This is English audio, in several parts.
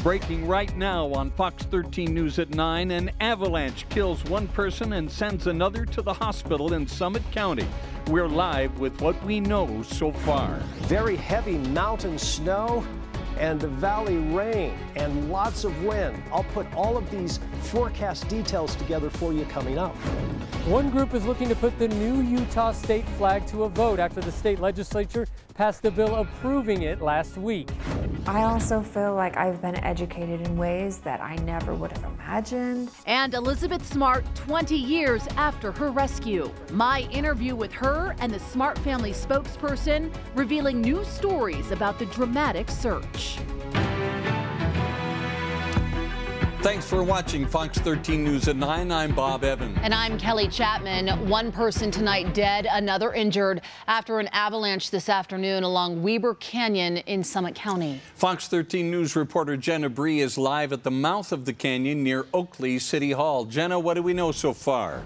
Breaking right now on Fox 13 News at 9, an avalanche kills one person and sends another to the hospital in Summit County. We're live with what we know so far. Very heavy mountain snow and the valley rain and lots of wind. I'll put all of these forecast details together for you coming up. One group is looking to put the new Utah state flag to a vote after the state legislature passed a bill approving it last week. I also feel like I've been educated in ways that I never would have imagined. And Elizabeth Smart 20 years after her rescue. My interview with her and the Smart family spokesperson revealing new stories about the dramatic search. Thanks for watching Fox 13 News at 9. I'm Bob Evans. And I'm Kelly Chapman. One person tonight dead, another injured after an avalanche this afternoon along Weber Canyon in Summit County. Fox 13 News reporter Jenna Bree is live at the mouth of the canyon near Oakley City Hall. Jenna, what do we know so far?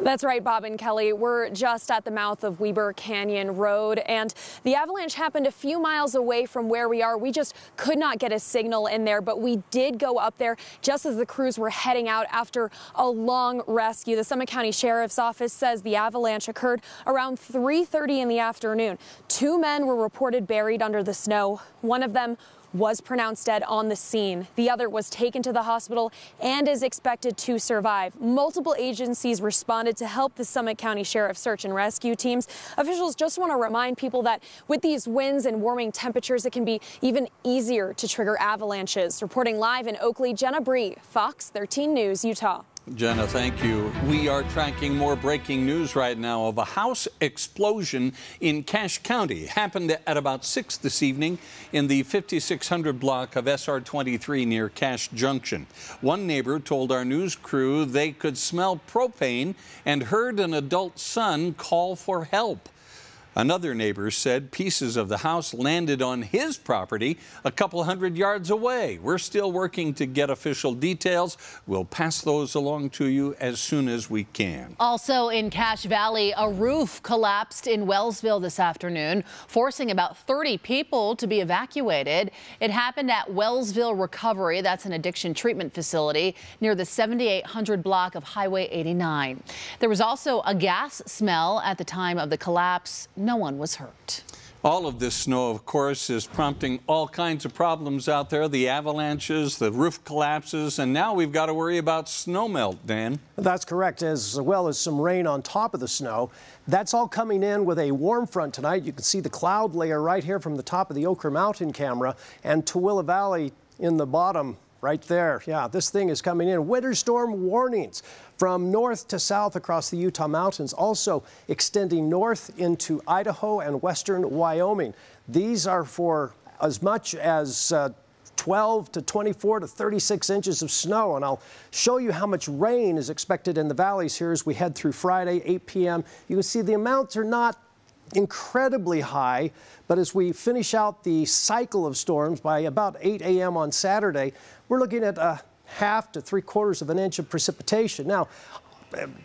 That's right, Bob and Kelly. We're just at the mouth of Weber Canyon Road, and the avalanche happened a few miles away from where we are. We just could not get a signal in there, but we did go up there just as the crews were heading out after a long rescue. The Summit County Sheriff's Office says the avalanche occurred around 3:30 in the afternoon. 2 men were reported buried under the snow. One of them was pronounced dead on the scene. The other was taken to the hospital and is expected to survive. Multiple agencies responded to help the Summit County Sheriff's search and rescue teams. Officials just want to remind people that with these winds and warming temperatures, it can be even easier to trigger avalanches. Reporting live in Oakley, Jenna Bree, Fox 13 News, Utah. Jenna, thank you. We are tracking more breaking news right now of a house explosion in Cache County. Happened at about 6 this evening in the 5600 block of SR 23 near Cache Junction. One neighbor told our news crew they could smell propane and heard an adult son call for help. Another neighbor said pieces of the house landed on his property a couple hundred yards away. We're still working to get official details. We'll pass those along to you as soon as we can. Also in Cache Valley, a roof collapsed in Wellsville this afternoon, forcing about 30 people to be evacuated. It happened at Wellsville Recovery. That's an addiction treatment facility near the 7800 block of Highway 89. There was also a gas smell at the time of the collapse. No one was hurt. All of this snow, of course, is prompting all kinds of problems out there. The avalanches, the roof collapses, and now we've got to worry about snowmelt, Dan. That's correct, as well as some rain on top of the snow. That's all coming in with a warm front tonight. You can see the cloud layer right here from the top of the Ochre Mountain camera, and Tooele Valley in the bottom right there. Yeah, this thing is coming in. Winter storm warnings from north to south across the Utah mountains, also extending north into Idaho and western Wyoming. These are for as much as 12 to 24 to 36 inches of snow, and I'll show you how much rain is expected in the valleys here as we head through Friday, 8 p.m. You can see the amounts are not incredibly high, but as we finish out the cycle of storms by about 8 a.m. on Saturday, we're looking at a half to 3/4 of an inch of precipitation. Now,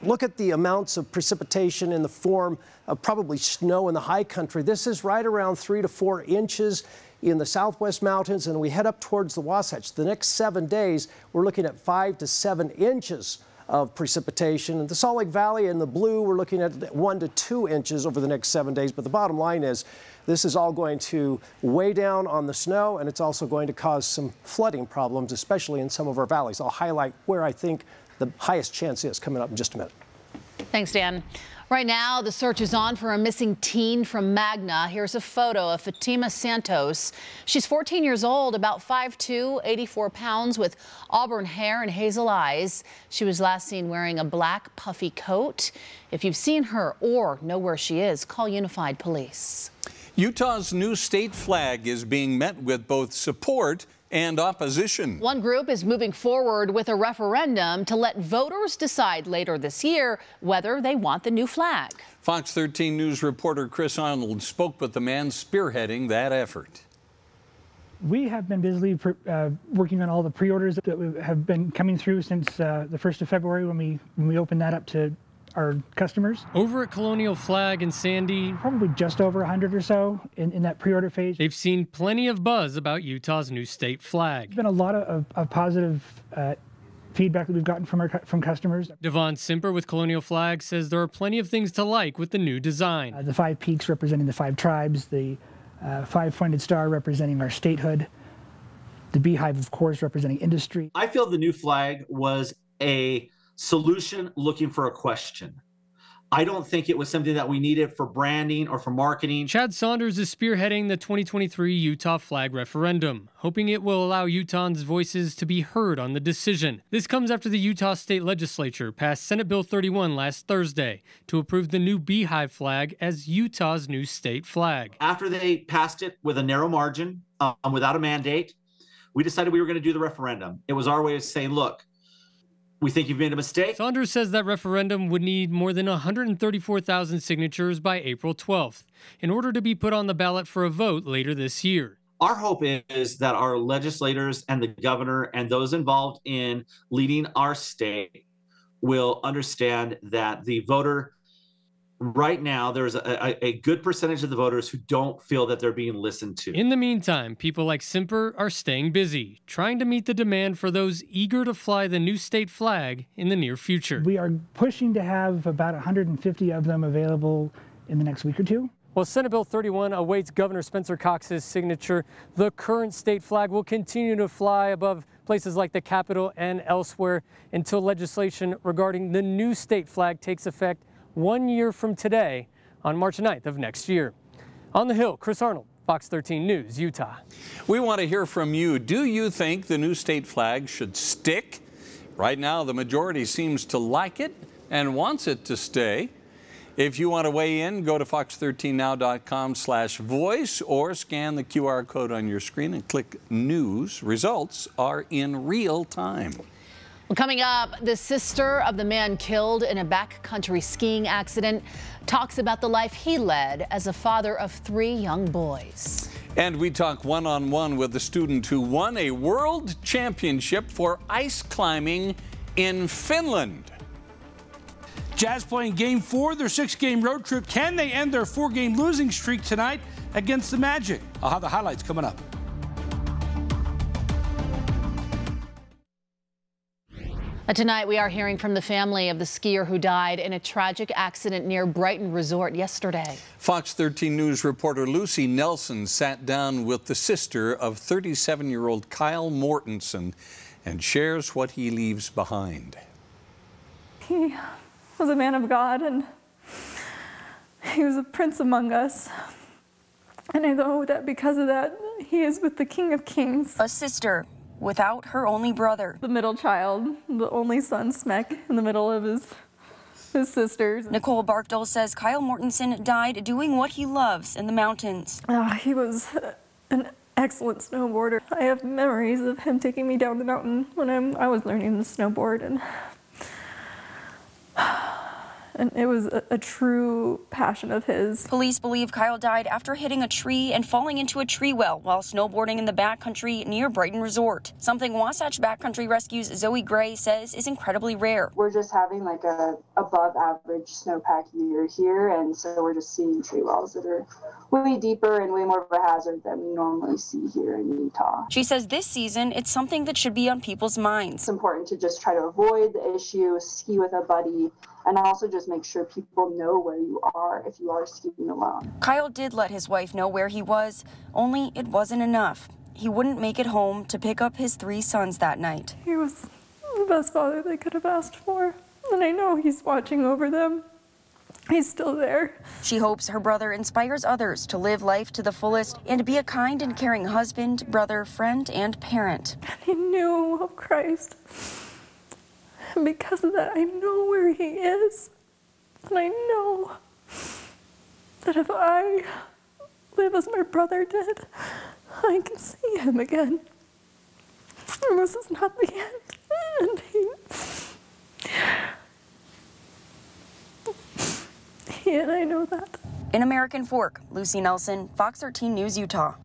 look at the amounts of precipitation in the form of probably snow in the high country. This is right around 3 to 4 inches in the southwest mountains, and we head up towards the Wasatch. The next 7 days, we're looking at 5 to 7 inches of precipitation. In the Salt Lake Valley in the blue, we're looking at 1 to 2 inches over the next 7 days. But the bottom line is this is all going to weigh down on the snow, and it's also going to cause some flooding problems, especially in some of our valleys. I'll highlight where I think the highest chance is coming up in just a minute. Thanks, Dan. Right now, the search is on for a missing teen from Magna. Here's a photo of Fatima Santos. She's 14 years old, about 5'2", 84 pounds, with auburn hair and hazel eyes. She was last seen wearing a black puffy coat. If you've seen her or know where she is, call Unified Police. Utah's new state flag is being met with both support and opposition. One group is moving forward with a referendum to let voters decide later this year whether they want the new flag. Fox 13 News reporter Chris Arnold spoke with the man spearheading that effort. We have been busily working on all the pre-orders that have been coming through since the 1st of February when we opened that up to our customers. Over at Colonial Flag and Sandy, Probably just over 100 or so in that pre-order phase. they've seen plenty of buzz about Utah's new state flag. There's been a lot of positive feedback that we've gotten from customers. Devon Simper with Colonial Flag says there are plenty of things to like with the new design. The 5 peaks representing the 5 tribes, the 5-pointed star representing our statehood, the beehive, of course, representing industry. I feel the new flag was a solution looking for a question. I don't think it was something that we needed for branding or for marketing. Chad Saunders is spearheading the 2023 Utah flag referendum, hoping it will allow Utahns' voices to be heard on the decision. This comes after the Utah State Legislature passed Senate Bill 31 last Thursday to approve the new beehive flag as Utah's new state flag. After they passed it with a narrow margin, without a mandate, we decided we were going to do the referendum. It was our way of saying, look, we think you've made a mistake. Saunders says that referendum would need more than 134,000 signatures by April 12th in order to be put on the ballot for a vote later this year. Our hope is that our legislators and the governor and those involved in leading our state will understand that the voter, right now, there's a good percentage of the voters who don't feel that they're being listened to. In the meantime, people like Simper are staying busy, trying to meet the demand for those eager to fly the new state flag in the near future. We are pushing to have about 150 of them available in the next week or two. Well, Senate Bill 31 awaits Governor Spencer Cox's signature. The current state flag will continue to fly above places like the Capitol and elsewhere until legislation regarding the new state flag takes effect 1 year from today on March 9th of next year. On the Hill, Chris Arnold, Fox 13 News, Utah. We want to hear from you. Do you think the new state flag should stick? Right now, the majority seems to like it and wants it to stay. If you want to weigh in, go to fox13now.com/voice or scan the QR code on your screen and click News. Results are in real time. Well, coming up, the sister of the man killed in a backcountry skiing accident talks about the life he led as a father of 3 young boys. And we talk one-on-one with the student who won a world championship for ice climbing in Finland. Jazz playing Game 4 of their 6-game road trip. Can they end their 4-game losing streak tonight against the Magic? I'll have the highlights coming up. Tonight, we are hearing from the family of the skier who died in a tragic accident near Brighton Resort yesterday. Fox 13 News reporter Lucy Nelson sat down with the sister of 37-year-old Kyle Mortensen and shares what he leaves behind. He was a man of God, and he was a prince among us. And I know that because of that, he is with the King of Kings. A sister without her only brother. The middle child, the only son, smack in the middle of his sisters. Nicole Barkdale says Kyle Mortensen died doing what he loves in the mountains. He was an excellent snowboarder. I have memories of him taking me down the mountain when I was learning to snowboard, and it was a true passion of his. Police believe Kyle died after hitting a tree and falling into a tree well while snowboarding in the backcountry near Brighton Resort. Something Wasatch Backcountry Rescue's Zoe Gray says is incredibly rare. We're just having like a above average snowpack year here, and so we're just seeing tree wells that are way deeper and way more of a hazard than we normally see here in Utah. She says this season it's something that should be on people's minds. It's important to just try to avoid the issue, ski with a buddy, and also just make sure people know where you are if you are skiing alone. Kyle did let his wife know where he was, only it wasn't enough. He wouldn't make it home to pick up his 3 sons that night. He was the best father they could have asked for, and I know he's watching over them. He's still there. She hopes her brother inspires others to live life to the fullest and be a kind and caring husband, brother, friend, and parent. And he knew of Christ. And because of that, I know where he is. And I know that if I live as my brother did, I can see him again. And this is not the end. And and I know that. In American Fork, Lucy Nelson, Fox 13 News, Utah.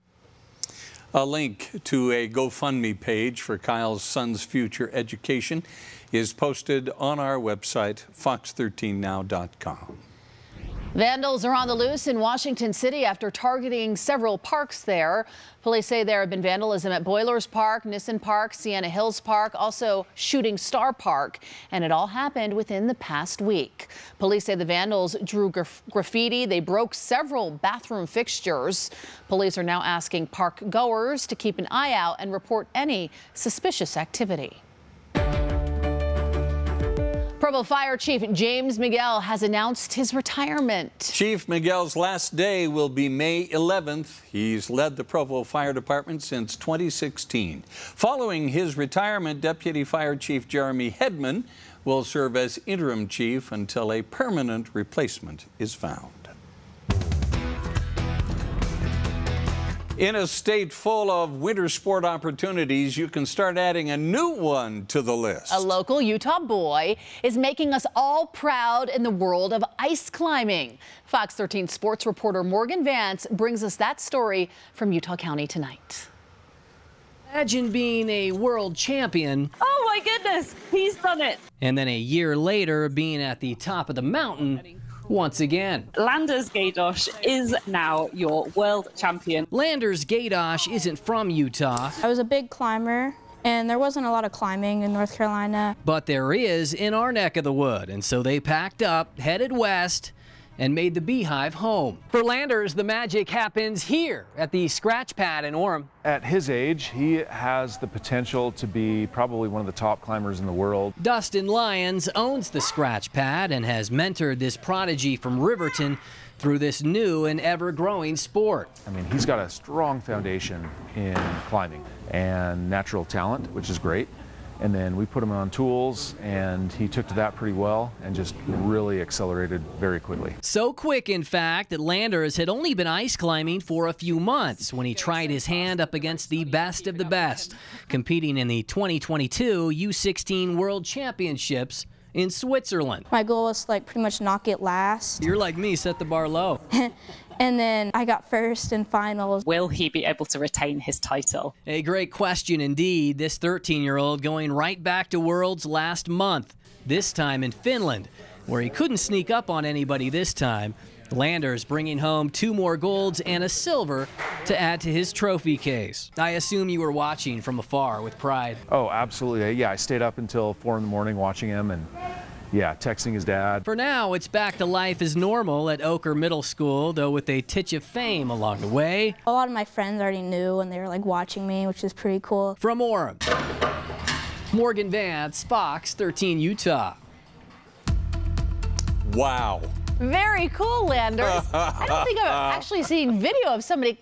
A link to a GoFundMe page for Kyle's son's future education is posted on our website, fox13now.com. Vandals are on the loose in Washington City after targeting several parks there. Police say there have been vandalism at Boilers Park, Nissen Park, Sienna Hills Park, also Shooting Star Park, and it all happened within the past week. Police say the vandals drew graffiti. They broke several bathroom fixtures. Police are now asking park goers to keep an eye out and report any suspicious activity. Provo Fire Chief James Miguel has announced his retirement. Chief Miguel's last day will be May 11th. He's led the Provo Fire Department since 2016. Following his retirement, Deputy Fire Chief Jeremy Hedman will serve as interim chief until a permanent replacement is found. In a state full of winter sport opportunities, you can start adding a new one to the list. A local Utah boy is making us all proud in the world of ice climbing. Fox 13 sports reporter Morgan Vance brings us that story from Utah County tonight. Imagine being a world champion. Oh my goodness, he's done it. And then a year later being at the top of the mountain once again. Landers Gaydosh is now your world champion. Landers Gaydosh isn't from Utah. I was a big climber, and there wasn't a lot of climbing in North Carolina. But there is in our neck of the wood, and so they packed up, headed west, and made the Beehive home. For Landers, the magic happens here at the scratch pad in Orem. At his age, he has the potential to be probably one of the top climbers in the world. Dustin Lyons owns the scratch pad and has mentored this prodigy from Riverton through this new and ever-growing sport. I mean, he's got a strong foundation in climbing and natural talent, which is great. And then we put him on tools, and he took to that pretty well and just really accelerated very quickly. So quick, in fact, that Landers had only been ice climbing for a few months when he tried his hand up against the best of the best, competing in the 2022 U16 World Championships in Switzerland. My goal was to pretty much knock it last. You're like me, set the bar low. And then I got first in finals. Will he be able to retain his title? A great question indeed. This 13-year-old going right back to Worlds last month, this time in Finland, where he couldn't sneak up on anybody this time. Landers bringing home 2 more golds and a silver to add to his trophy case. I assume you were watching from afar with pride. Oh, absolutely. Yeah, I stayed up until 4 in the morning watching him, and yeah, texting his dad. For now, it's back to life as normal at Oker Middle School, though with a titch of fame along the way. A lot of my friends already knew, and they were watching me, which is pretty cool. From Orem, Morgan Vance, Fox 13 Utah. Wow. Very cool, Landers. I don't think I've actually seen video of somebody,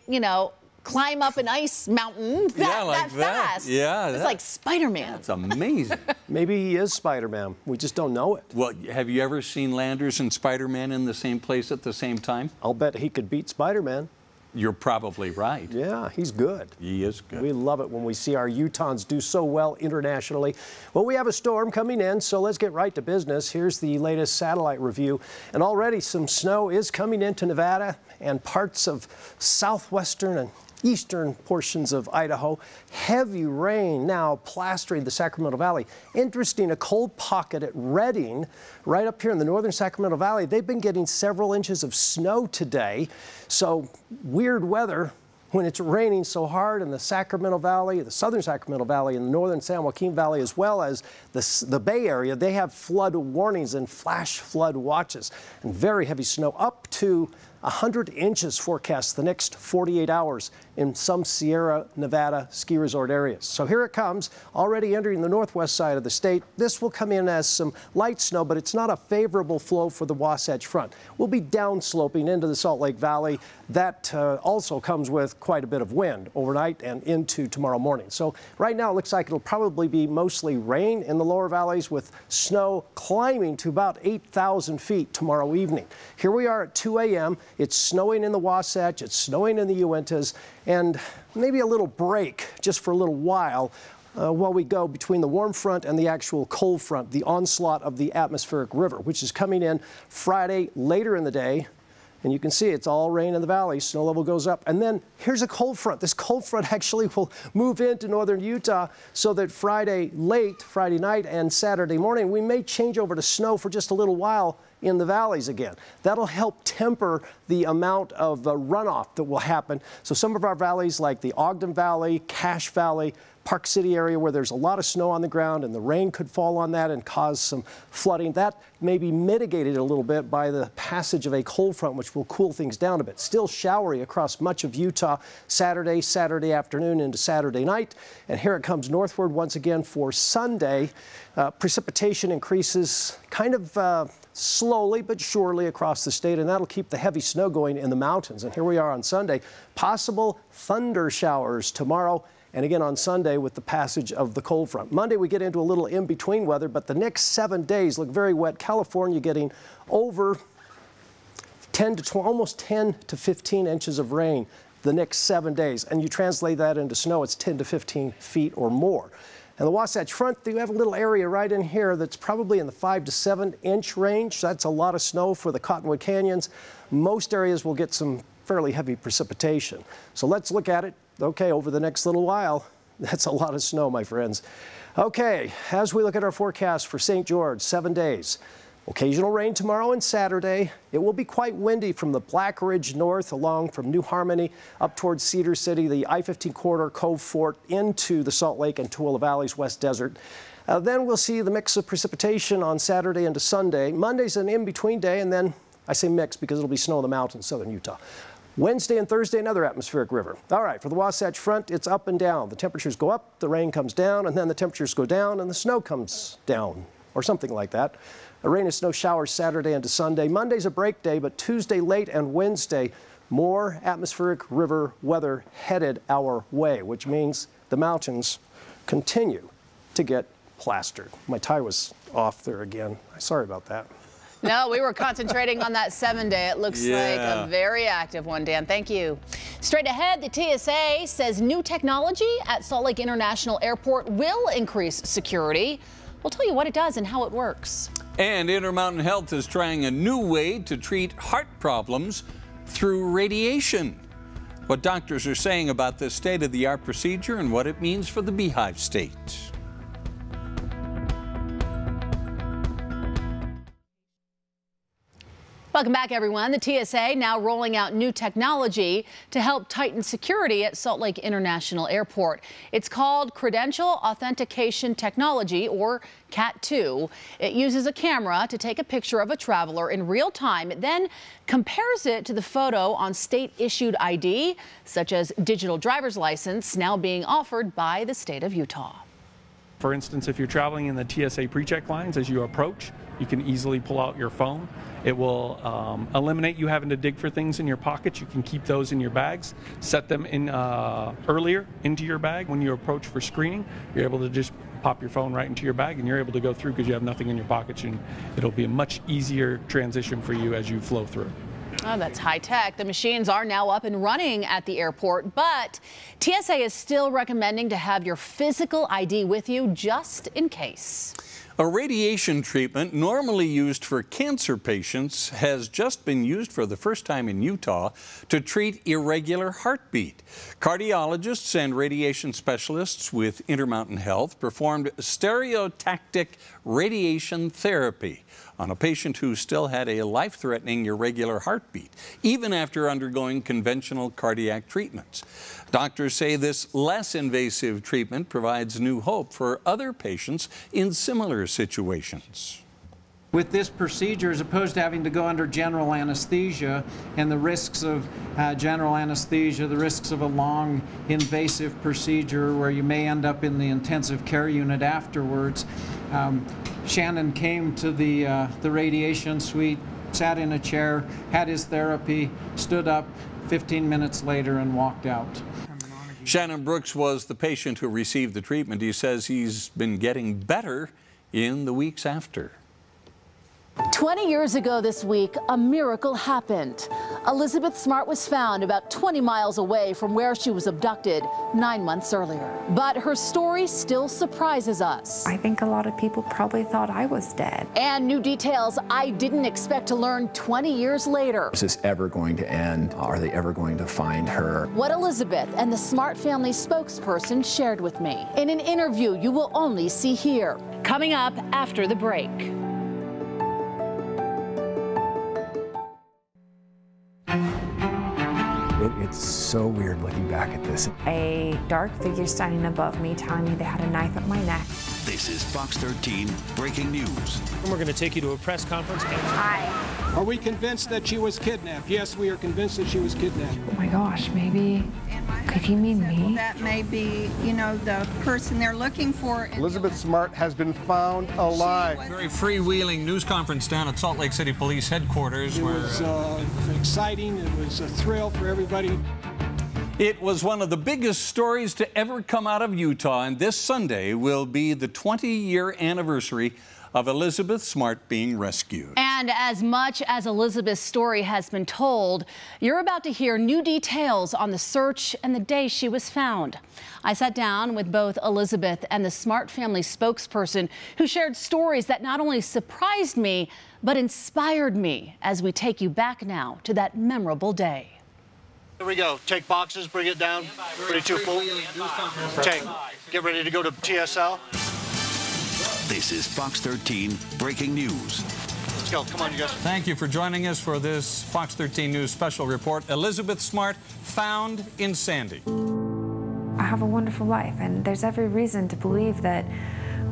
climb up an ice mountain that fast. Yeah. It's like Spider-Man. That's amazing. Maybe he is Spider-Man. We just don't know it. Well, have you ever seen Landers and Spider-Man in the same place at the same time? I'll bet he could beat Spider-Man. You're probably right. Yeah, he's good. He is good. We love it when we see our Utahns do so well internationally. Well, we have a storm coming in, so let's get right to business. Here's the latest satellite review. And already some snow is coming into Nevada and parts of southwestern and eastern portions of Idaho. Heavy rain now plastering the Sacramento Valley. Interesting, a cold pocket at Redding, right up here in the northern Sacramento Valley. They've been getting several inches of snow today. So weird weather when it's raining so hard in the Sacramento Valley, the southern Sacramento Valley, and the northern San Joaquin Valley, as well as the Bay Area. They have flood warnings and flash flood watches, and very heavy snow, up to 100 inches forecast the next 48 hours in some Sierra Nevada ski resort areas. So here it comes, already entering the northwest side of the state. This will come in as some light snow, but it's not a favorable flow for the Wasatch Front. We'll be downsloping into the Salt Lake Valley. That also comes with quite a bit of wind overnight and into tomorrow morning. So right now it looks like it'll probably be mostly rain in the lower valleys, with snow climbing to about 8,000 feet tomorrow evening. Here we are at 2 a.m. It's snowing in the Wasatch, it's snowing in the Uintas, and maybe a little break just for a little while we go between the warm front and the actual cold front, the onslaught of the atmospheric river, which is coming in Friday later in the day And you can see it's all rain in the valley. Snow level goes up. And then here's a cold front. This cold front actually will move into northern Utah so that Friday night and Saturday morning, we may change over to snow for just a little while in the valleys again. That'll help temper the amount of runoff that will happen. So some of our valleys like the Ogden Valley, Cache Valley, Park City area where there's a lot of snow on the ground and the rain could fall on that and cause some flooding. That may be mitigated a little bit by the passage of a cold front, which will cool things down a bit. Still showery across much of Utah Saturday afternoon into Saturday night. And here it comes northward once again for Sunday. Precipitation increases kind of slowly but surely across the state, and that'll keep the heavy snow going in the mountains. And here we are on Sunday. Possible thunder showers tomorrow and again on Sunday with the passage of the cold front. Monday we get into a little in-between weather, but the next 7 days look very wet. California getting over almost 10 to 15 inches of rain the next 7 days. And you translate that into snow, it's 10 to 15 feet or more. And the Wasatch Front, you have a little area right in here that's probably in the 5 to 7 inch range. That's a lot of snow for the Cottonwood Canyons. Most areas will get some fairly heavy precipitation. So let's look at it. Okay, over the next little while, that's a lot of snow, my friends. Okay, as we look at our forecast for St. George, 7 days. Occasional rain tomorrow and Saturday. It will be quite windy from the Black Ridge north along from New Harmony up towards Cedar City, the I-15 corridor, Cove Fort, into the Salt Lake and Tooele Valley's West Desert. Then we'll see the mix of precipitation on Saturday into Sunday. Monday's an in-between day, and then I say mix because it'll be snow in the mountains, southern Utah. Wednesday and Thursday, another atmospheric river. All right, for the Wasatch Front, it's up and down. The temperatures go up, the rain comes down, and then the temperatures go down, and the snow comes down, or something like that. Rain and snow showers Saturday into Sunday. Monday's a break day, but Tuesday late and Wednesday, more atmospheric river weather headed our way, which means the mountains continue to get plastered. My tie was off there again. Sorry about that. No, we were concentrating on that 7 day. It looks like a very active one, Dan. Thank you. Straight ahead, the TSA says new technology at Salt Lake International Airport will increase security. We'll tell you what it does and how it works. And Intermountain Health is trying a new way to treat heart problems through radiation. What doctors are saying about this state-of-the-art procedure and what it means for the Beehive State. Welcome back, everyone. The TSA now rolling out new technology to help tighten security at Salt Lake International Airport. It's called Credential Authentication Technology, or CAT-2. It uses a camera to take a picture of a traveler in real time. It then compares it to the photo on state-issued ID, such as digital driver's license, now being offered by the state of Utah. For instance, if you're traveling in the TSA pre-check lines as you approach, you can easily pull out your phone. It will eliminate you having to dig for things in your pockets. You can keep those in your bags, set them in earlier into your bag. When you approach for screening, you're able to just pop your phone right into your bag and you're able to go through because you have nothing in your pockets, and it'll be a much easier transition for you as you flow through. Oh, that's high tech. The machines are now up and running at the airport, but TSA is still recommending to have your physical ID with you just in case. A radiation treatment normally used for cancer patients has just been used for the first time in Utah to treat irregular heartbeat. Cardiologists and radiation specialists with Intermountain Health performed stereotactic radiation therapy on a patient who still had a life-threatening irregular heartbeat, even after undergoing conventional cardiac treatments. Doctors say this less invasive treatment provides new hope for other patients in similar situations. With this procedure, as opposed to having to go under general anesthesia and the risks of general anesthesia, the risks of a long invasive procedure where you may end up in the intensive care unit afterwards, Shannon came to the radiation suite, sat in a chair, had his therapy, stood up 15 minutes later and walked out. Shannon Brooks was the patient who received the treatment. He says he's been getting better in the weeks after. 20 years ago this week, a miracle happened. Elizabeth Smart was found about 20 miles away from where she was abducted 9 months earlier. But her story still surprises us. I think a lot of people probably thought I was dead. And new details I didn't expect to learn 20 years later. Is this ever going to end? Are they ever going to find her? What Elizabeth and the Smart family spokesperson shared with me in an interview you will only see here. Coming up after the break. It's so weird looking back at this. A dark figure standing above me telling me they had a knife at my neck. This is Fox 13 Breaking News. And we're going to take you to a press conference. Hi. Are we convinced that she was kidnapped? Yes, we are convinced that she was kidnapped. Oh my gosh, maybe. Could he mean me? That may be, you know, the person they're looking for. Elizabeth Smart has been found alive. Very freewheeling news conference down at Salt Lake City Police headquarters. It was exciting. It was a thrill for everybody. It was one of the biggest stories to ever come out of Utah, and this Sunday will be the 20-year anniversary of Elizabeth Smart being rescued. And as much as Elizabeth's story has been told, you're about to hear new details on the search and the day she was found. I sat down with both Elizabeth and the Smart family spokesperson who shared stories that not only surprised me, but inspired me as we take you back now to that memorable day. Here we go. Take boxes, bring it down. Ready to full. Take. Get ready to go to TSL. This is Fox 13 Breaking News. Let's go. Come on, you guys. Thank you for joining us for this Fox 13 News special report. Elizabeth Smart found in Sandy. I have a wonderful life, and there's every reason to believe that,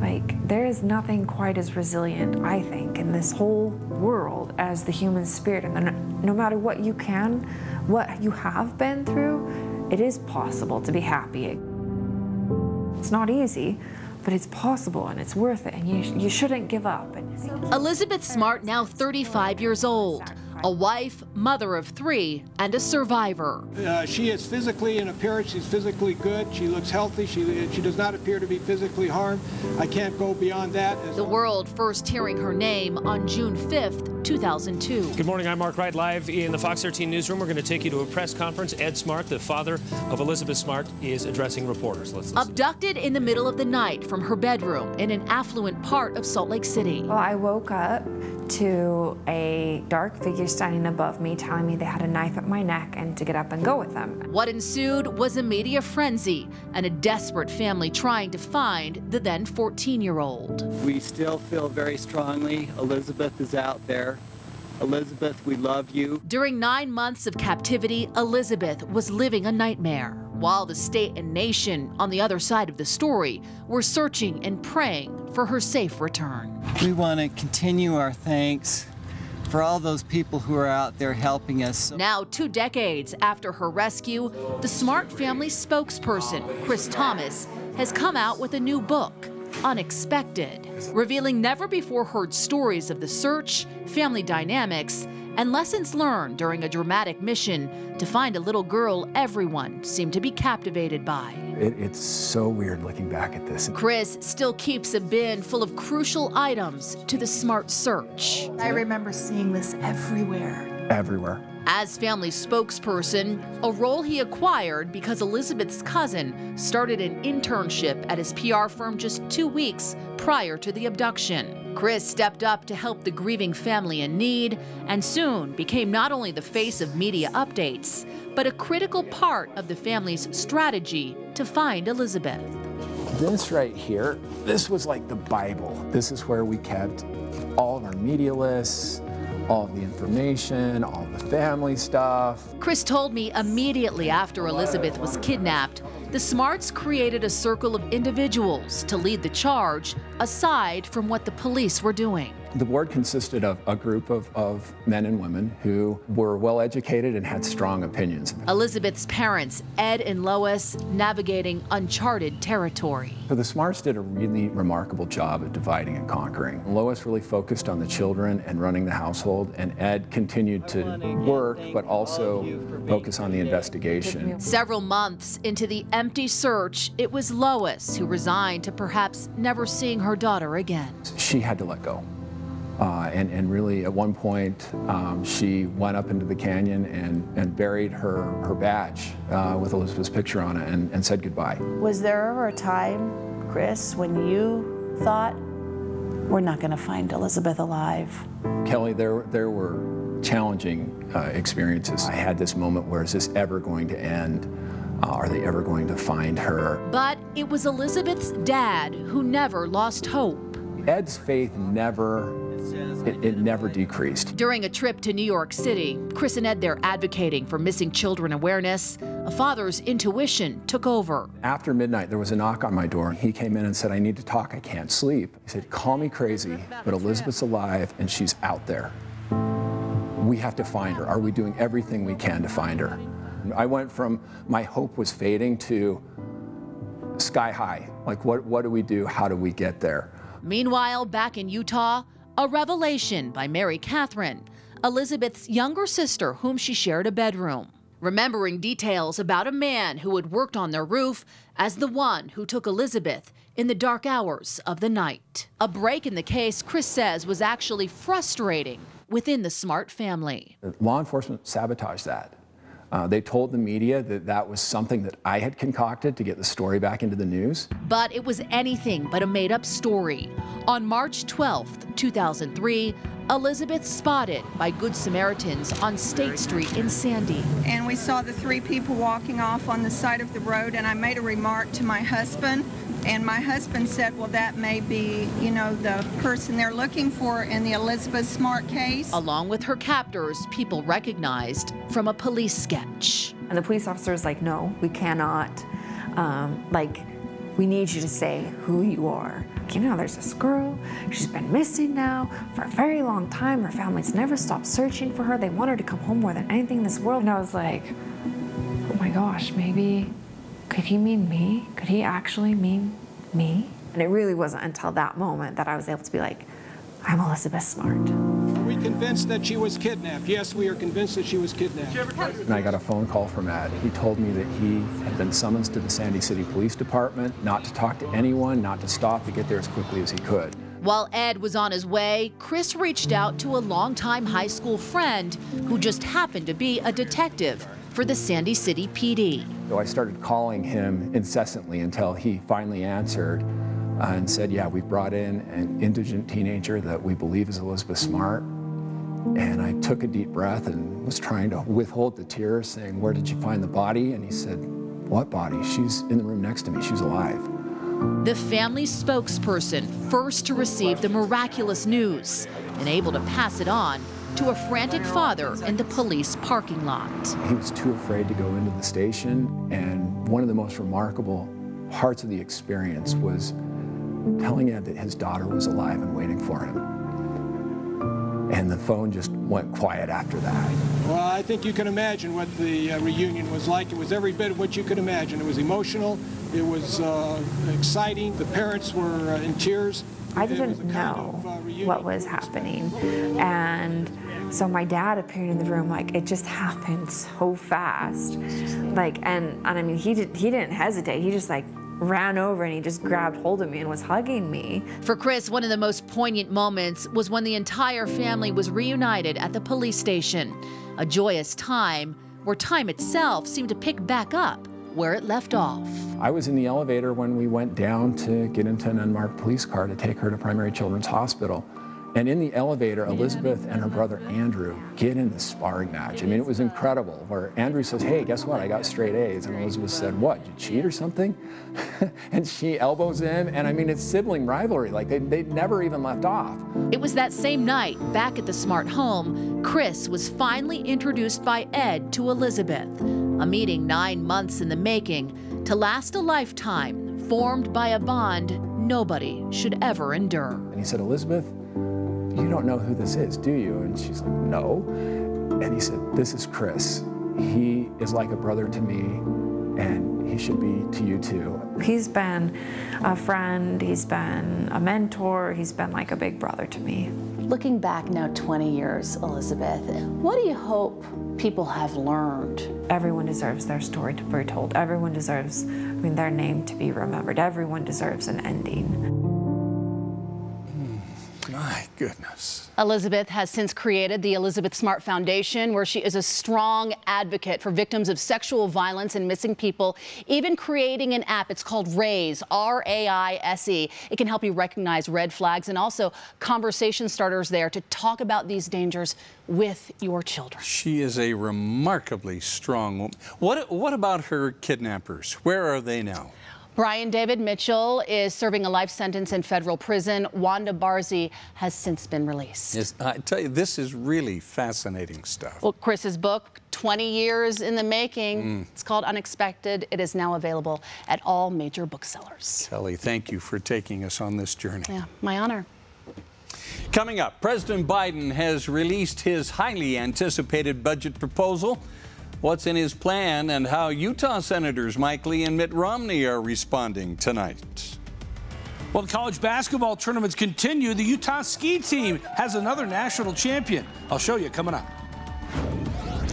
like, there is nothing quite as resilient, I think, in this whole world as the human spirit. And no matter what you have been through, it is possible to be happy. It's not easy, but it's possible and it's worth it, and you shouldn't give up. Elizabeth Smart, now 35 years old, a wife, mother of 3, and a survivor. She is physically, in appearance, she's physically good. She looks healthy. She does not appear to be physically harmed. I can't go beyond that. The world first hearing her name on June 5th, 2002. Good morning, I'm Mark Wright, live in the Fox 13 newsroom. We're going to take you to a press conference. Ed Smart, the father of Elizabeth Smart, is addressing reporters. Let's listen. Abducted in the middle of the night from her bedroom in an affluent part of Salt Lake City. Well, I woke up to a dark figure standing above me telling me they had a knife at my neck and to get up and go with them. What ensued was a media frenzy and a desperate family trying to find the then 14-year-old. We still feel very strongly Elizabeth is out there. Elizabeth, we love you. During 9 months of captivity, Elizabeth was living a nightmare, while the state and nation on the other side of the story were searching and praying for her safe return. We want to continue our thanks for all those people who are out there helping us. Now, 2 decades after her rescue, the Smart family spokesperson, Chris Thomas, has come out with a new book, Unexpected, revealing never-before-heard stories of the search, family dynamics, and lessons learned during a dramatic mission to find a little girl everyone seemed to be captivated by. It's so weird looking back at this. Chris still keeps a bin full of crucial items to the Smart search. I remember seeing this everywhere. Everywhere. As family spokesperson, a role he acquired because Elizabeth's cousin started an internship at his PR firm just 2 weeks prior to the abduction. Chris stepped up to help the grieving family in need and soon became not only the face of media updates, but a critical part of the family's strategy to find Elizabeth. This right here, this was like the Bible. This is where we kept all of our media lists, all of the information, all the family stuff. Chris told me immediately after Elizabeth was kidnapped, the Smarts created a circle of individuals to lead the charge aside from what the police were doing. The board consisted of a group of men and women who were well educated and had strong opinions. Elizabeth's parents, Ed and Lois, navigating uncharted territory. So the Smarts did a really remarkable job at dividing and conquering. Lois really focused on the children and running the household, and Ed continued to work but also focus on the investigation. Several months into the empty search, it was Lois who resigned to perhaps never seeing her daughter again. She had to let go. And really, at one point, she went up into the canyon and buried her badge with Elizabeth's picture on it and said goodbye. Was there ever a time, Chris, when you thought, we're not going to find Elizabeth alive? Kelly, there were challenging experiences. I had this moment where, is this ever going to end? Are they ever going to find her? But it was Elizabeth's dad who never lost hope. Ed's faith never decreased. During a trip to New York City, Chris and Ed there advocating for missing children awareness, a father's intuition took over. After midnight, there was a knock on my door. He came in and said, I need to talk, I can't sleep. He said, call me crazy, but Elizabeth's alive and she's out there. We have to find her. Are we doing everything we can to find her? I went from my hope was fading to sky high. Like, what do we do? How do we get there? Meanwhile, back in Utah, a revelation by Mary Catherine, Elizabeth's younger sister whom she shared a bedroom, remembering details about a man who had worked on their roof as the one who took Elizabeth in the dark hours of the night. A break in the case, Chris says, was actually frustrating within the Smart family. Law enforcement sabotaged that. They told the media that that was something that I had concocted to get the story back into the news. But it was anything but a made-up story. On March 12th, 2003, Elizabeth spotted by Good Samaritans on State Street in Sandy. And we saw the 3 people walking off on the side of the road, and I made a remark to my husband, and my husband said, well, that may be, you know, the person they're looking for in the Elizabeth Smart case. Along with her captors, people recognized from a police sketch. And the police officer's like, no, we cannot. We need you to say who you are. You know, there's this girl, she's been missing now for a very long time. Her family's never stopped searching for her. They want her to come home more than anything in this world. And I was like, oh my gosh, maybe, could he mean me? Could he actually mean me? And it really wasn't until that moment that I was able to be like, I'm Elizabeth Smart. Are we convinced that she was kidnapped? Yes, we are convinced that she was kidnapped. And I got a phone call from Ed. He told me that he had been summoned to the Sandy City Police Department, not to talk to anyone, not to stop, to get there as quickly as he could. While Ed was on his way, Chris reached out to a longtime high school friend who just happened to be a detective for the Sandy City PD. So I started calling him incessantly until he finally answered and said, yeah, we've brought in an indigent teenager that we believe is Elizabeth Smart. And I took a deep breath and was trying to withhold the tears, saying, where did you find the body? And he said, what body? She's in the room next to me, she's alive. The family's spokesperson, first to receive the miraculous news and able to pass it on to a frantic father in the police parking lot. He was too afraid to go into the station, and one of the most remarkable parts of the experience was telling Ed that his daughter was alive and waiting for him. And the phone just went quiet after that. Well, I think you can imagine what the reunion was like. It was every bit of what you could imagine. It was emotional, it was exciting, the parents were in tears. I didn't know what was happening, and so my dad appeared in the room like it just happened so fast, and I mean he didn't hesitate. He just ran over and he just grabbed hold of me and was hugging me. For Chris, one of the most poignant moments was when the entire family was reunited at the police station, a joyous time where time itself seemed to pick back up where it left off. I was in the elevator when we went down to get into an unmarked police car to take her to Primary Children's Hospital. And in the elevator, Elizabeth and her brother Andrew get in the sparring match. I mean, it was incredible, where Andrew says, hey, guess what? I got straight A's. And Elizabeth said, what, did you cheat or something? And she elbows him, and I mean, it's sibling rivalry. Like, they'd never even left off. It was that same night, back at the Smart home, Chris was finally introduced by Ed to Elizabeth, a meeting 9 months in the making to last a lifetime, formed by a bond nobody should ever endure. And he said, Elizabeth, you don't know who this is, do you? And she's like, no. And he said, this is Chris. He is like a brother to me, and he should be to you too. He's been a friend, he's been a mentor, he's been like a big brother to me. Looking back now 20 years, Elizabeth, what do you hope people have learned? Everyone deserves their story to be told. Everyone deserves, their name to be remembered. Everyone deserves an ending. My goodness. Elizabeth has since created the Elizabeth Smart Foundation, where she is a strong advocate for victims of sexual violence and missing people, even creating an app. It's called RAISE, R-A-I-S-E. It can help you recognize red flags and also conversation starters there to talk about these dangers with your children. She is a remarkably strong woman. What about her kidnappers? Where are they now? Brian David Mitchell is serving a life sentence in federal prison. Wanda Barzee has since been released. Yes, I tell you, this is really fascinating stuff. Well, Chris's book, 20 Years in the Making, it's called Unexpected. It is now available at all major booksellers. Kelly, thank you for taking us on this journey. Yeah, my honor. Coming up, President Biden has released his highly anticipated budget proposal. What's in his plan and how Utah Senators Mike Lee and Mitt Romney are responding tonight. Well, the college basketball tournaments continue. The Utah ski team has another national champion. I'll show you coming up.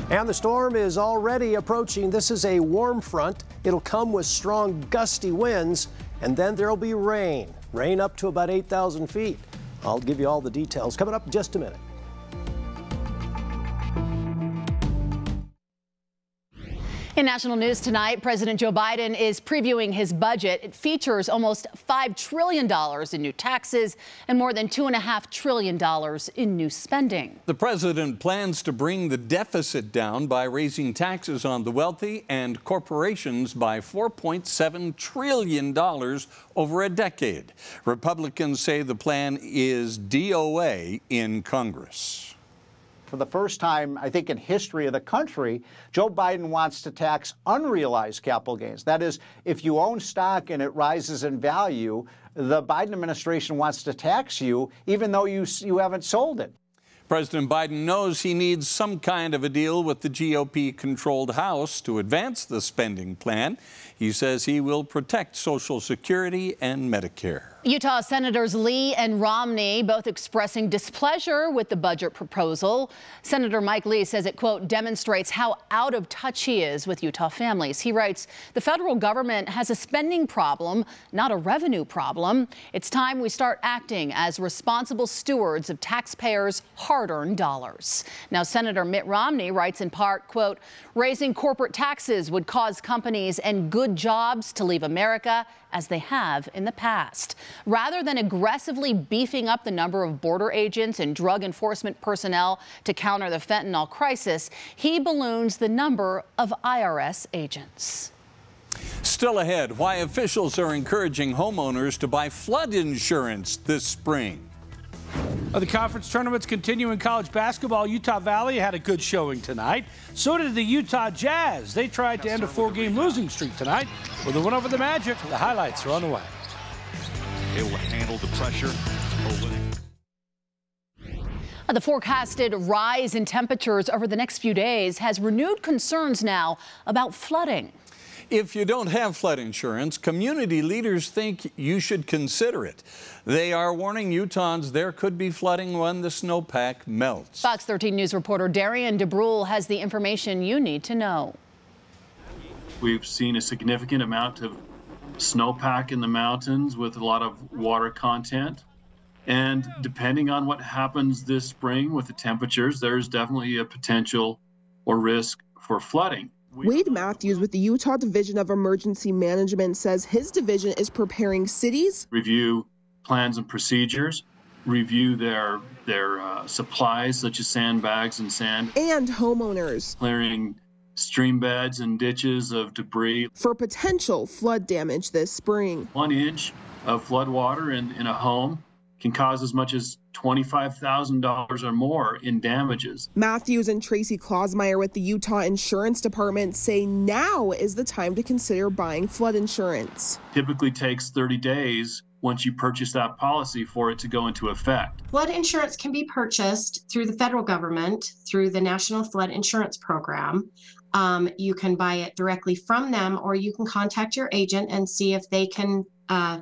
And the storm is already approaching. This is a warm front. It'll come with strong gusty winds, and then there'll be rain. Rain up to about 8,000 feet. I'll give you all the details coming up in just a minute. In national news tonight, President Joe Biden is previewing his budget. It features almost $5 trillion in new taxes and more than $2.5 trillion in new spending. The president plans to bring the deficit down by raising taxes on the wealthy and corporations by $4.7 trillion over a decade. Republicans say the plan is DOA in Congress. For the first time, I think, in history of the country, Joe Biden wants to tax unrealized capital gains. That is, if you own stock and it rises in value, the Biden administration wants to tax you even though you haven't sold it. President Biden knows he needs some kind of a deal with the GOP-controlled House to advance the spending plan. He says he will protect Social Security and Medicare. Utah Senators Lee and Romney both expressing displeasure with the budget proposal. Senator Mike Lee says it, quote, demonstrates how out of touch he is with Utah families. He writes, the federal government has a spending problem, not a revenue problem. It's time we start acting as responsible stewards of taxpayers' hard-earned dollars. Now, Senator Mitt Romney writes in part, quote, raising corporate taxes would cause companies and good jobs to leave America as they have in the past. Rather than aggressively beefing up the number of border agents and drug enforcement personnel to counter the fentanyl crisis, he balloons the number of IRS agents. Still ahead, why officials are encouraging homeowners to buy flood insurance this spring. The conference tournaments continue in college basketball. Utah Valley had a good showing tonight. So did the Utah Jazz. They tried to end a 4-game losing streak tonight with a win over the Magic. The highlights are on the way. Able to handle the pressure. The forecasted rise in temperatures over the next few days has renewed concerns now about flooding. If you don't have flood insurance, community leaders think you should consider it. They are warning Utahns there could be flooding when the snowpack melts. Fox 13 News reporter Darian DeBrule has the information you need to know. We've seen a significant amount of snowpack in the mountains with a lot of water content. And depending on what happens this spring with the temperatures, there's definitely a potential or risk for flooding. Wade Matthews with the Utah Division of Emergency Management says his division is preparing cities, review plans and procedures, review their supplies such as sandbags and sand, and homeowners, clearing stream beds and ditches of debris for potential flood damage this spring. 1 inch of flood water in a home can cause as much as $25,000 or more in damages. Matthews and Tracy Clausmeyer with the Utah Insurance Department say now is the time to consider buying flood insurance. Typically takes 30 days once you purchase that policy for it to go into effect. Flood insurance can be purchased through the federal government, through the National Flood Insurance Program. You can buy it directly from them, or you can contact your agent and see if they can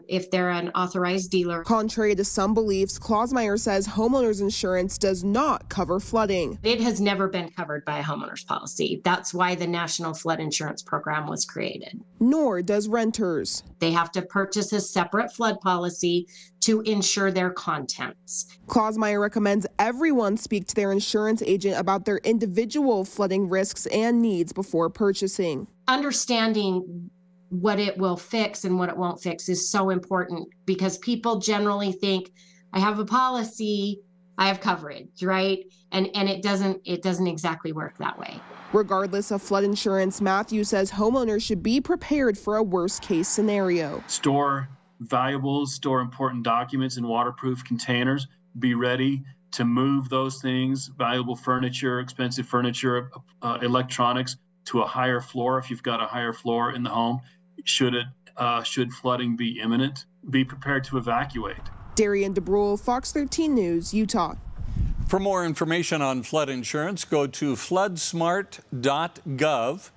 if they're an authorized dealer. Contrary to some beliefs, Klausmeier says homeowners insurance does not cover flooding. It has never been covered by a homeowner's policy. That's why the National Flood Insurance Program was created. Nor does renters. They have to purchase a separate flood policy to insure their contents. Klausmeier recommends everyone speak to their insurance agent about their individual flooding risks and needs before purchasing. Understanding what it will fix and what it won't fix is so important, because people generally think, I have a policy, I have coverage, right? And it doesn't exactly work that way. Regardless of flood insurance, Matthew says homeowners should be prepared for a worst case scenario. Store valuables, store important documents in waterproof containers. Be ready to move those things, valuable furniture, expensive furniture, electronics, to a higher floor if you've got a higher floor in the home. Should flooding be imminent, be prepared to evacuate. Darian DeBrule, Fox 13 News, Utah. For more information on flood insurance, go to floodsmart.gov.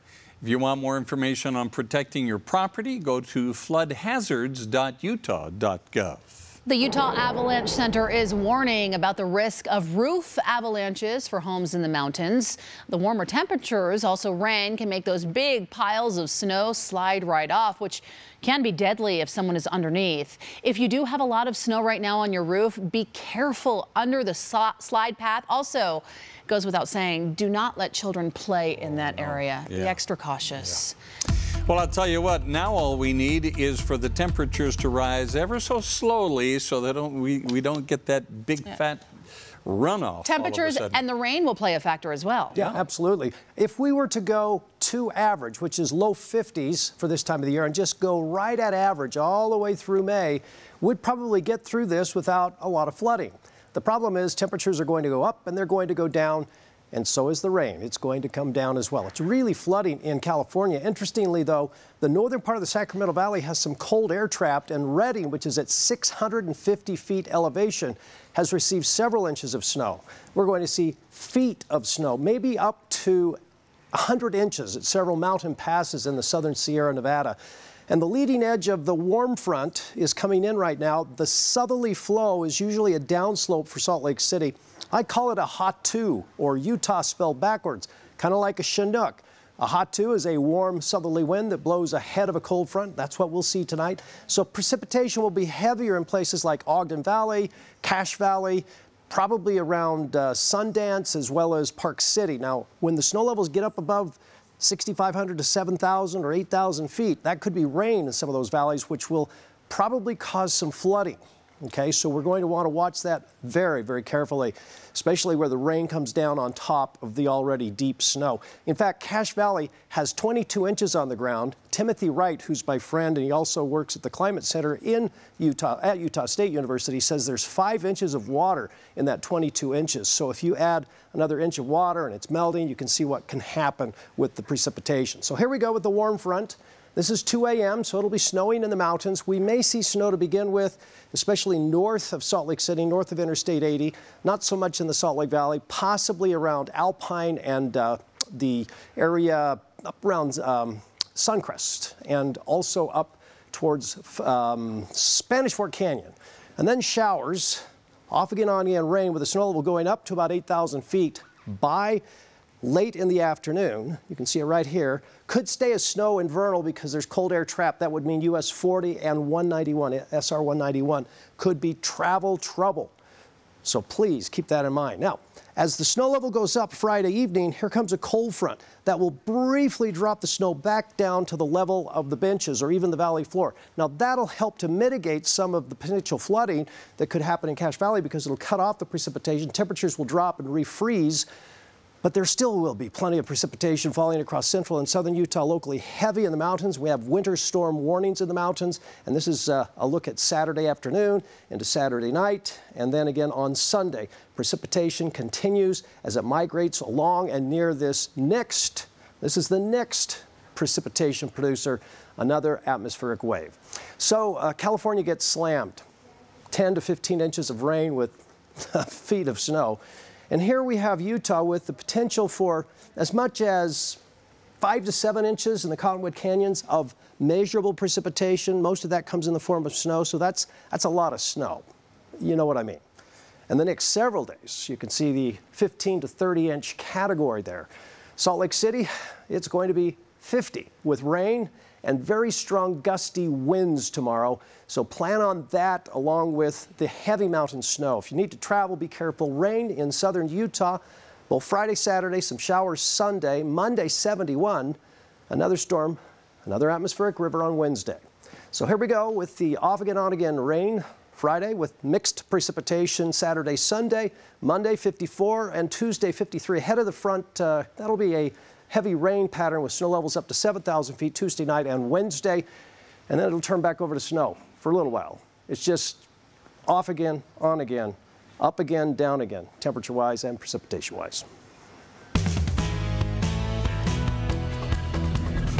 If you want more information on protecting your property, go to floodhazards.utah.gov. The Utah Avalanche Center is warning about the risk of roof avalanches for homes in the mountains. The warmer temperatures, also rain, can make those big piles of snow slide right off, which can be deadly if someone is underneath. If you do have a lot of snow right now on your roof, be careful under the slide path. Also, goes without saying, do not let children play in that area. Be extra cautious. Well, I'll tell you what, now all we need is for the temperatures to rise ever so slowly so that we don't get that big fat runoff. Temperatures and the rain will play a factor as well. Yeah, absolutely. If we were to go to average, which is low 50s for this time of the year, and just go right at average all the way through May, we'd probably get through this without a lot of flooding. The problem is temperatures are going to go up and they're going to go down, and so is the rain. It's going to come down as well. It's really flooding in California. Interestingly, though, the northern part of the Sacramento Valley has some cold air trapped, and Redding, which is at 650 feet elevation, has received several inches of snow. We're going to see feet of snow, maybe up to 100 inches at several mountain passes in the southern Sierra Nevada. And the leading edge of the warm front is coming in right now. The southerly flow is usually a downslope for Salt Lake City. I call it a hot 2, or Utah spelled backwards, kind of like a Chinook. A hot 2 is a warm southerly wind that blows ahead of a cold front. That's what we'll see tonight. So precipitation will be heavier in places like Ogden Valley, Cache Valley, probably around Sundance, as well as Park City. Now, when the snow levels get up above 6,500 to 7,000 or 8,000 feet, that could be rain in some of those valleys, which will probably cause some flooding. Okay, so we're going to want to watch that very, very carefully, especially where the rain comes down on top of the already deep snow. In fact, Cache Valley has 22 inches on the ground. Timothy Wright, who's my friend, and he also works at the Climate Center in Utah, at Utah State University, says there's 5 inches of water in that 22 inches. So if you add another inch of water and it's melting, you can see what can happen with the precipitation. So here we go with the warm front. This is 2 a.m., so it'll be snowing in the mountains. We may see snow to begin with, especially north of Salt Lake City, north of Interstate 80. Not so much in the Salt Lake Valley, possibly around Alpine and the area up around Suncrest, and also up towards Spanish Fork Canyon. And then showers, off again, on again rain, with the snow level going up to about 8,000 feet by late in the afternoon. You can see it right here. Could stay as snow in Vernal because there's cold air trapped. That would mean US 40 and 191, SR 191, could be travel trouble. So please keep that in mind. Now, as the snow level goes up Friday evening, here comes a cold front that will briefly drop the snow back down to the level of the benches or even the valley floor. Now, that'll help to mitigate some of the potential flooding that could happen in Cache Valley because it'll cut off the precipitation. Temperatures will drop and refreeze. But there still will be plenty of precipitation falling across central and southern Utah, locally heavy in the mountains. We have winter storm warnings in the mountains, and this is a look at Saturday afternoon into Saturday night, and then again on Sunday. Precipitation continues as it migrates along and near this is the next precipitation producer, another atmospheric wave. So California gets slammed, 10 to 15 inches of rain with feet of snow. And here we have Utah with the potential for as much as 5 to 7 inches in the Cottonwood Canyons of measurable precipitation. Most of that comes in the form of snow, so that's a lot of snow. You know what I mean. And the next several days, you can see the 15 to 30 inch category there. Salt Lake City, it's going to be 50 with rain and very strong gusty winds tomorrow. So plan on that along with the heavy mountain snow. If you need to travel, be careful. Rain in southern Utah. Well, Friday, Saturday, some showers Sunday. Monday, 71. Another storm, another atmospheric river on Wednesday. So here we go with the off again, on again rain. Friday with mixed precipitation. Saturday, Sunday, Monday 54 and Tuesday 53. Ahead of the front, that'll be a heavy rain pattern with snow levels up to 7,000 feet Tuesday night and Wednesday. And then it'll turn back over to snow for a little while. It's just off again, on again, up again, down again, temperature-wise and precipitation-wise.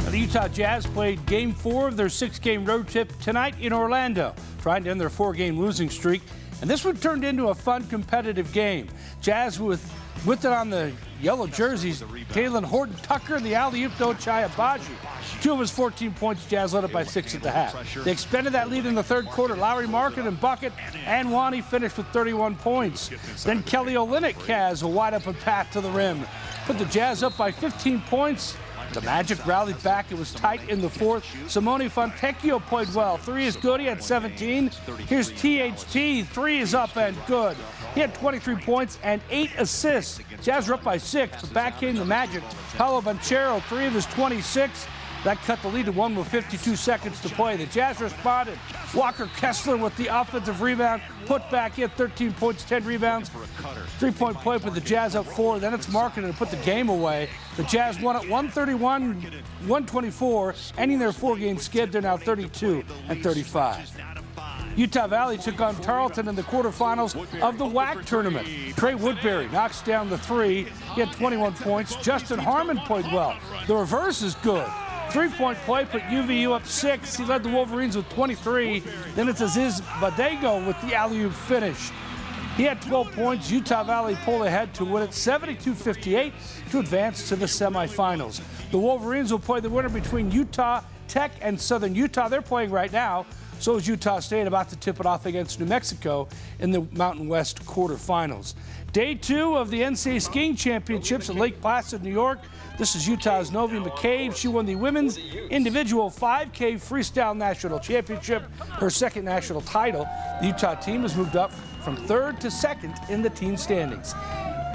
The Utah Jazz played Game 4 of their 6-game road trip tonight in Orlando, trying to end their 4-game losing streak. And this one turned into a fun, competitive game. Jazz with it on the yellow jerseys, Talen Horton-Tucker and the alley-oop to Ochai Agbaji. 2 of his 14 points, Jazz led it by 6 at the half. They expanded that lead in the third quarter. Lauri Markkanen and bucket, and Wani finished with 31 points. Then Kelly Olynyk has a wide-open path to the rim. Put the Jazz up by 15 points. The Magic rallied back. It was tight in the fourth. Simone Fontecchio played well. 3 is good. He had 17. Here's THT. 3 is up and good. He had 23 points and 8 assists. Jazz were up by 6, but back came the Magic. Paolo Banchero, 3 of his 26. That cut the lead to 1 with 52 seconds to play. The Jazz responded. Walker Kessler with the offensive rebound. Put back in 13 points, 10 rebounds. 3-point play for the Jazz up 4. Then it's Markkanen to put the game away. The Jazz won at 131-124, ending their 4-game skid. They're now 32 and 35. Utah Valley took on Tarleton in the quarterfinals of the WAC tournament. Trey Woodbury knocks down the 3. He had 21 points. Justin Harmon played well. The reverse is good. 3-point play put UVU up 6. He led the Wolverines with 23. Then it's Aziz Badego with the alley-oop finish. He had 12 points. Utah Valley pulled ahead to win it 72-58 to advance to the semifinals. The Wolverines will play the winner between Utah Tech and Southern Utah. They're playing right now. So is Utah State, about to tip it off against New Mexico in the Mountain West quarterfinals. Day 2 of the NCAA Skiing Championships at Lake Placid, New York. This is Utah's Novi McCabe. She won the women's individual 5K freestyle national championship, her 2nd national title. The Utah team has moved up from 3rd to 2nd in the team standings.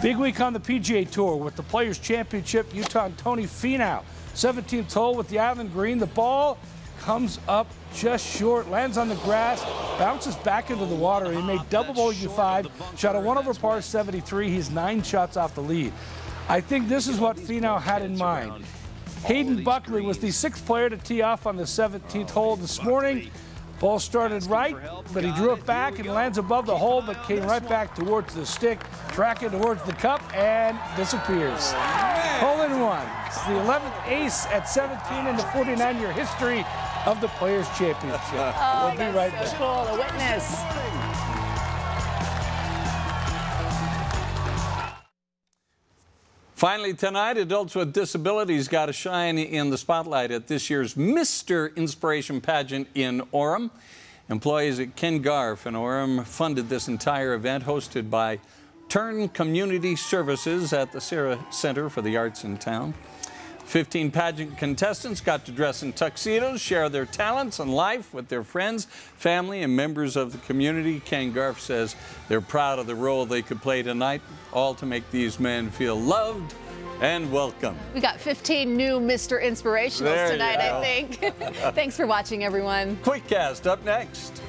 Big week on the PGA Tour with the Players Championship. Utah and Tony Finau, 17th hole with the island green. The ball comes up just short, lands on the grass, bounces back into the water. He made double bogey 5, shot a 1 over par 73. He's 9 shots off the lead. I think this is what Finau had in mind. Hayden Buckley was the 6th player to tee off on the 17th hole this morning. Ball started right, but he drew it back and lands above the hole, but came right back towards the stick, tracking towards the cup, and disappears. Hole in one. It's the 11th ace at 17 in the 49-year history of the Players' Championship. Oh, we'll be right back. So cool. A witness. Finally tonight, adults with disabilities got to shine in the spotlight at this year's Mr. Inspiration pageant in Orem. Employees at Ken Garff in Orem funded this entire event, hosted by Turn Community Services at the Sarah Center for the Arts in town. 15 pageant contestants got to dress in tuxedos, share their talents and life with their friends, family, and members of the community. Ken Garff says they're proud of the role they could play tonight, all to make these men feel loved and welcome. We got 15 new Mr. Inspirationals tonight, I think. Thanks for watching, everyone. QuickCast up next.